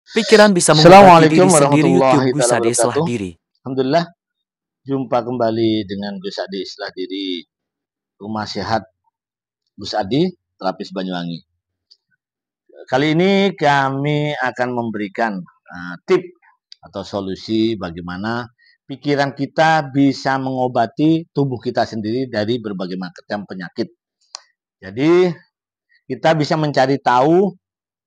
Pikiran bisa mengobati Assalamualaikum diri sendiri. warahmatullahi YouTube taala Gus Ade Islah wabarakatuh. Diri. Alhamdulillah, jumpa kembali dengan Gus Adi Islah Diri, Rumah Sehat Gus Adi, Terapis Banyuwangi. Kali ini kami akan memberikan tip atau solusi bagaimana pikiran kita bisa mengobati tubuh kita sendiri dari berbagai macam penyakit. Jadi, kita bisa mencari tahu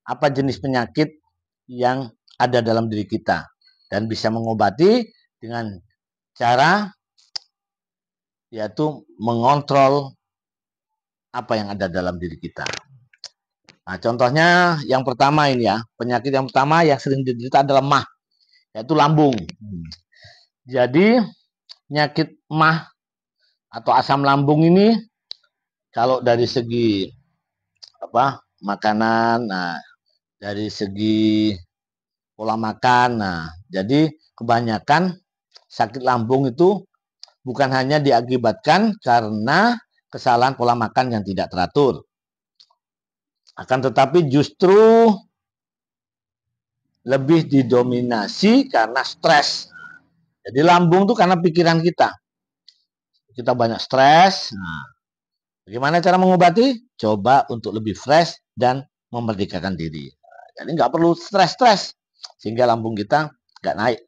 apa jenis penyakit yang ada dalam diri kita dan bisa mengobati dengan cara yaitu mengontrol apa yang ada dalam diri kita. Nah, contohnya yang pertama ini ya, penyakit yang pertama yang sering diderita adalah MAH, yaitu lambung. Jadi penyakit MAH atau asam lambung ini kalau dari segi makanan, nah dari segi pola makan, nah jadi kebanyakan sakit lambung itu bukan hanya diakibatkan karena kesalahan pola makan yang tidak teratur. Akan tetapi justru lebih didominasi karena stres. Jadi lambung itu karena pikiran kita. Kita banyak stres. Nah, bagaimana cara mengobati? Coba untuk lebih fresh dan memerdekakan diri. Jadi nggak perlu stres-stres. Sehingga lambung kita nggak naik.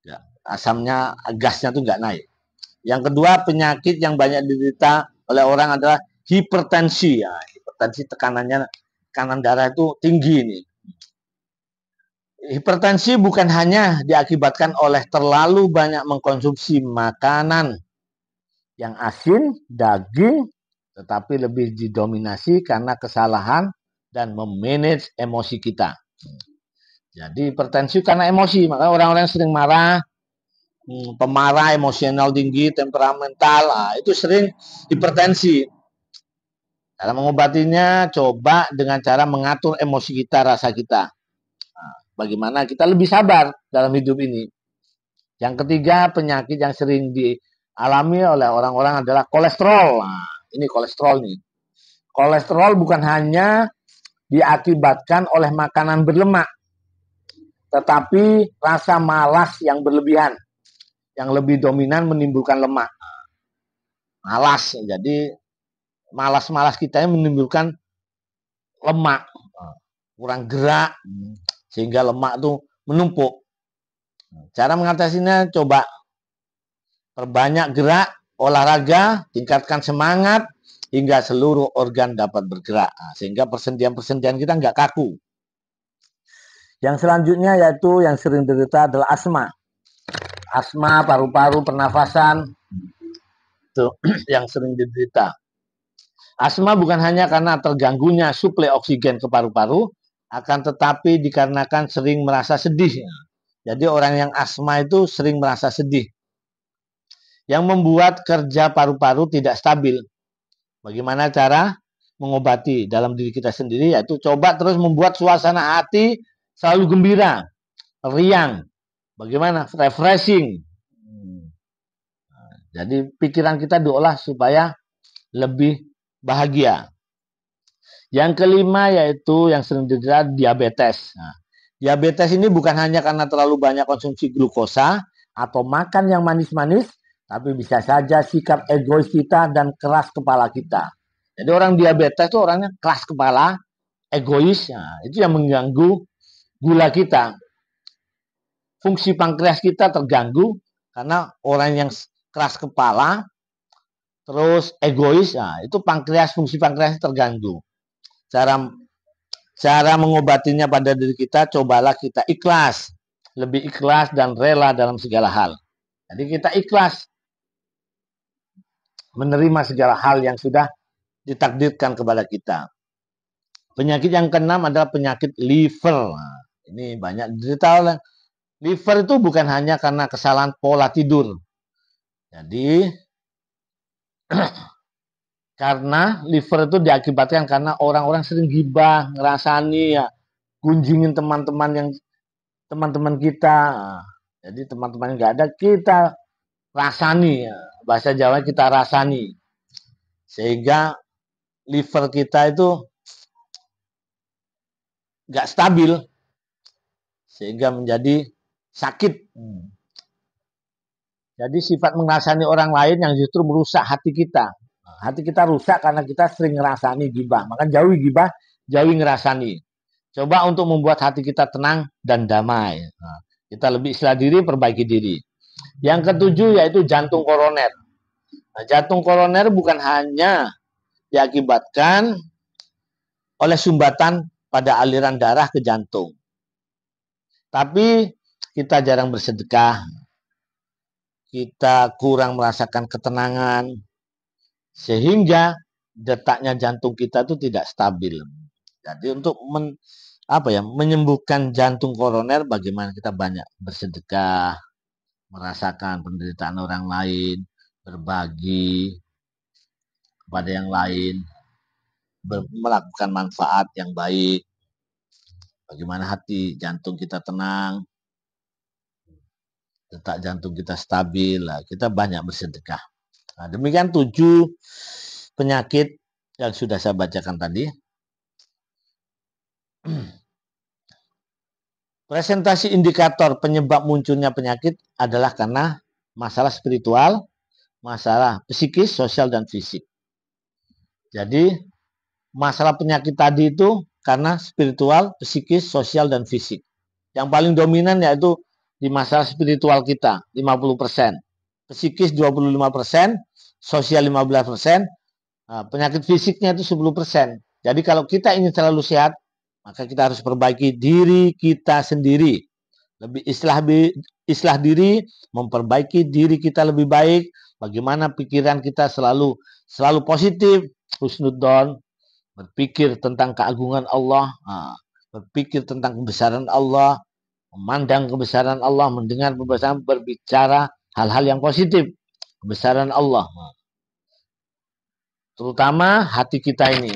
Ya, asamnya, gasnya tuh nggak naik. Yang kedua, penyakit yang banyak diderita oleh orang adalah hipertensi. Ya, hipertensi tekanan darah itu tinggi nih. Hipertensi bukan hanya diakibatkan oleh terlalu banyak mengkonsumsi makanan yang asin, daging, tetapi lebih didominasi karena kesalahan dan memanage emosi kita. Jadi hipertensi karena emosi, maka orang-orang sering marah, pemarah, emosional tinggi, temperamental, itu sering hipertensi. Cara mengobatinya, coba dengan cara mengatur emosi kita, rasa kita. Bagaimana kita lebih sabar dalam hidup ini. Yang ketiga, penyakit yang sering dialami oleh orang-orang adalah kolesterol. Nah, ini kolesterol nih. Kolesterol bukan hanya diakibatkan oleh makanan berlemak, tetapi rasa malas yang berlebihan, yang lebih dominan menimbulkan lemak. Malas, jadi malas-malas kita menimbulkan lemak, kurang gerak, sehingga lemak itu menumpuk. Cara mengatasinya, coba perbanyak gerak, olahraga, tingkatkan semangat, hingga seluruh organ dapat bergerak. Sehingga persendian-persendian kita nggak kaku. Yang selanjutnya yaitu yang sering diderita adalah asma. Asma, paru-paru, pernafasan, itu yang sering diderita. Asma bukan hanya karena terganggunya suplai oksigen ke paru-paru, akan tetapi dikarenakan sering merasa sedih. Jadi orang yang asma itu sering merasa sedih, yang membuat kerja paru-paru tidak stabil. Bagaimana cara mengobati dalam diri kita sendiri? Yaitu coba terus membuat suasana hati selalu gembira, riang. Bagaimana? Refreshing. Jadi pikiran kita diolah supaya lebih bahagia. Yang kelima yaitu yang sering diderita diabetes. Nah, diabetes ini bukan hanya karena terlalu banyak konsumsi glukosa atau makan yang manis-manis, tapi bisa saja sikap egois kita dan keras kepala kita. Jadi orang diabetes itu orangnya keras kepala, egois. Nah, itu yang mengganggu gula kita. Fungsi pankreas kita terganggu karena orang yang keras kepala, terus egois, nah, itu fungsi pankreas terganggu. Cara mengobatinya pada diri kita, cobalah kita ikhlas, lebih ikhlas dan rela dalam segala hal. Jadi kita ikhlas menerima segala hal yang sudah ditakdirkan kepada kita. Penyakit yang keenam adalah penyakit liver. Nah, ini banyak diderita oleh liver itu bukan hanya karena kesalahan pola tidur. Jadi karena liver itu diakibatkan karena orang-orang sering gibah, ngerasani ya, kunjungin teman-teman kita. Jadi teman-teman nggak ada, kita rasani, ya. Bahasa Jawa kita rasani. Sehingga liver kita itu nggak stabil. sehingga menjadi sakit. Jadi sifat mengrasani orang lain yang justru merusak hati kita. Hati kita rusak karena kita sering ngerasani gibah. Maka jauhi gibah, jauhi ngerasani. Coba untuk membuat hati kita tenang dan damai. Nah, kita lebih islah diri, perbaiki diri. Yang ketujuh yaitu jantung koroner. Nah, jantung koroner bukan hanya diakibatkan oleh sumbatan pada aliran darah ke jantung. Tapi kita jarang bersedekah. Kita kurang merasakan ketenangan. Sehingga detaknya jantung kita itu tidak stabil. Jadi untuk menyembuhkan jantung koroner, bagaimana kita banyak bersedekah, merasakan penderitaan orang lain, berbagi kepada yang lain, melakukan manfaat yang baik. Bagaimana hati jantung kita tenang, detak jantung kita stabil, kita banyak bersedekah. Nah, demikian 7 penyakit yang sudah saya bacakan tadi. Presentasi indikator penyebab munculnya penyakit adalah karena masalah spiritual, masalah psikis, sosial, dan fisik. Jadi, masalah penyakit tadi itu karena spiritual, psikis, sosial, dan fisik. Yang paling dominan yaitu di masalah spiritual kita, 50%. Psikis 25%, sosial 15%, penyakit fisiknya itu 10%. Jadi kalau kita ingin selalu sehat, maka kita harus perbaiki diri kita sendiri. Lebih islah diri, memperbaiki diri kita lebih baik. Bagaimana pikiran kita selalu positif, husnudzon, berpikir tentang keagungan Allah, berpikir tentang kebesaran Allah, memandang kebesaran Allah, mendengar kebesaran, berbicara hal-hal yang positif, kebesaran Allah. Terutama hati kita ini.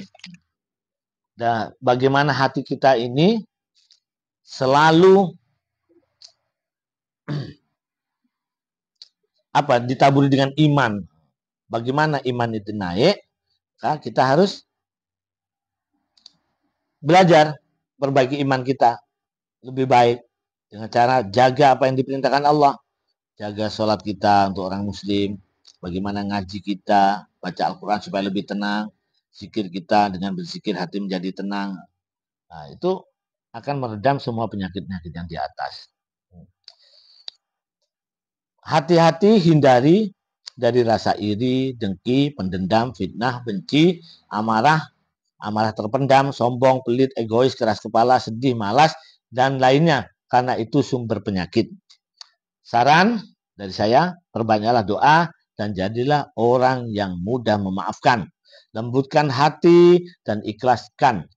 Dan bagaimana hati kita ini selalu ditaburi dengan iman. Bagaimana iman itu naik? Kita harus belajar perbaiki iman kita lebih baik dengan cara jaga apa yang diperintahkan Allah. Jaga sholat kita untuk orang muslim. Bagaimana ngaji kita, baca Al-Quran supaya lebih tenang. Zikir kita, dengan berzikir hati menjadi tenang. Nah, itu akan meredam semua penyakit-penyakit yang di atas. Hati-hati hindari dari rasa iri, dengki, pendendam, fitnah, benci, amarah terpendam, sombong, pelit, egois, keras kepala, sedih, malas, dan lainnya. Karena itu sumber penyakit. Saran dari saya, perbanyaklah doa dan jadilah orang yang mudah memaafkan. Lembutkan hati dan ikhlaskan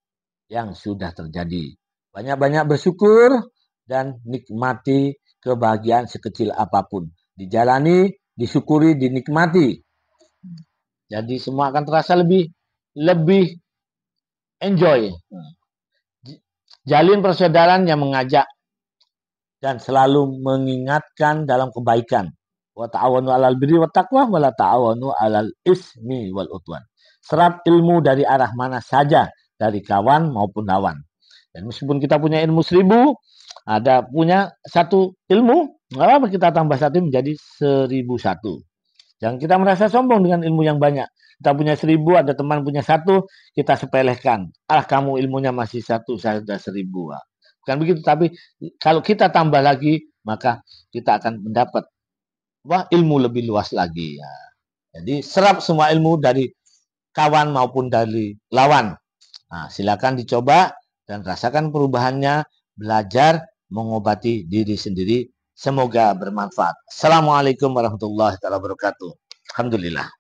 yang sudah terjadi. Banyak-banyak bersyukur dan nikmati kebahagiaan sekecil apapun. Dijalani, disyukuri, dinikmati. Jadi semua akan terasa lebih enjoy. Jalin persaudaraan yang mengajak dan selalu mengingatkan dalam kebaikan. Wa ta'awanu 'alal birri wat taqwa wa la ta'awanu 'alal ismi wal udwan. Serap ilmu dari arah mana saja, dari kawan maupun lawan. Dan meskipun kita punya ilmu 1000, ada punya satu ilmu, nggak apa-apa kita tambah satu menjadi 1001. Jangan kita merasa sombong dengan ilmu yang banyak. Kita punya 1000, ada teman punya 1, kita sepelehkan. Kamu ilmunya masih 1, saya sudah 1000. Bukan begitu, tapi kalau kita tambah lagi, maka kita akan mendapat ilmu lebih luas lagi. Ya. Jadi serap semua ilmu dari kawan maupun dari lawan. Nah, silakan dicoba dan rasakan perubahannya, belajar mengobati diri sendiri. Semoga bermanfaat. Assalamualaikum warahmatullahi wabarakatuh. Alhamdulillah.